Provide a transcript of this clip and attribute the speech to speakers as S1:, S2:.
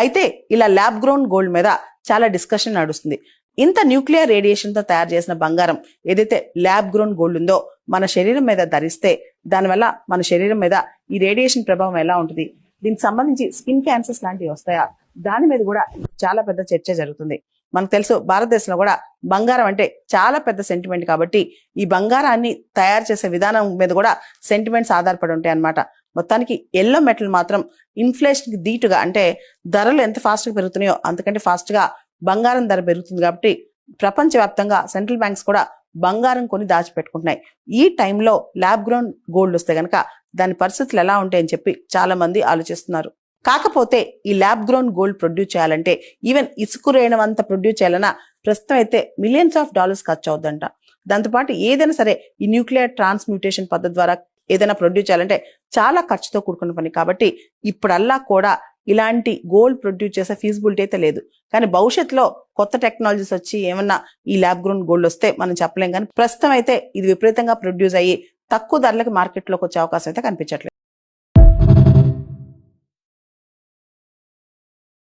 S1: అయితే ఇలా lab grown gold మీద చాలా డిస్కషన్ నడుస్తుంది. ఇంత న్యూక్లియర్ రేడియేషన్ తో తయారు చేసిన బంగారం ఏదైతే ల్యాబ్ గ్రోన్ గోల్డ్ ఉందో మన శరీరం మీద ధరిస్తే దానివల్ల మన శరీరం మీద ఈ రేడియేషన్ ప్రభావం ఎలా ఉంటుంది, దీనికి సంబంధించి స్కిన్ క్యాన్సర్స్ లాంటివి వస్తాయా, దాని మీద కూడా చాలా పెద్ద చర్చ జరుగుతుంది. మనకు తెలుసు భారతదేశంలో కూడా బంగారం అంటే చాలా పెద్ద సెంటిమెంట్ కాబట్టి ఈ బంగారాన్ని తయారు చేసే విధానం మీద కూడా సెంటిమెంట్స్ ఆధారపడి ఉంటాయి అన్నమాట. మొత్తానికి ఎల్లో మెటల్ మాత్రం ఇన్ఫ్లేషన్ కి ధీటుగా, అంటే ధరలు ఎంత ఫాస్ట్ గా పెరుగుతున్నాయో అంతకంటే ఫాస్ట్ గా బంగారం ధర పెరుగుతుంది కాబట్టి ప్రపంచవ్యాప్తంగా సెంట్రల్ బ్యాంక్స్ కూడా బంగారం కొని దాచిపెట్టుకుంటున్నాయి. ఈ టైంలో ల్యాబ్ గ్రోన్ గోల్డ్ వస్తే గనక దాని పరిస్థితులు ఎలా ఉంటాయని చెప్పి చాలా మంది ఆలోచిస్తున్నారు. కాకపోతే ఈ ల్యాబ్ గ్రోన్ గోల్డ్ ప్రొడ్యూస్ చేయాలంటే ఈవెన్ ఇసుక రేణం అంతా ప్రొడ్యూస్ చేయాలన్నా ప్రస్తుతం అయితే మిలియన్స్ ఆఫ్ డాలర్స్ ఖర్చు అవుద్దంట. దాంతోపాటు ఏదైనా సరే ఈ న్యూక్లియర్ ట్రాన్స్మ్యూటేషన్ పద్ధతి ద్వారా ఏదైనా ప్రొడ్యూస్ చేయాలంటే చాలా ఖర్చుతో కూడుకున్న పని కాబట్టి ఇప్పుడల్లా కూడా ఇలాంటి గోల్డ్ ప్రొడ్యూస్ చేసే ఫీజిబిలిటీ అయితే లేదు. కానీ భవిష్యత్తులో కొత్త టెక్నాలజీస్ వచ్చి ఏమన్నా ఈ ల్యాబ్ గ్రోన్ గోల్డ్ వస్తే మనం చెప్పలేం. కానీ ప్రస్తుతం అయితే ఇది విపరీతంగా ప్రొడ్యూస్ అయ్యి తక్కువ ధరలకు మార్కెట్లోకి వచ్చే అవకాశం అయితే కనిపించట్లేదు.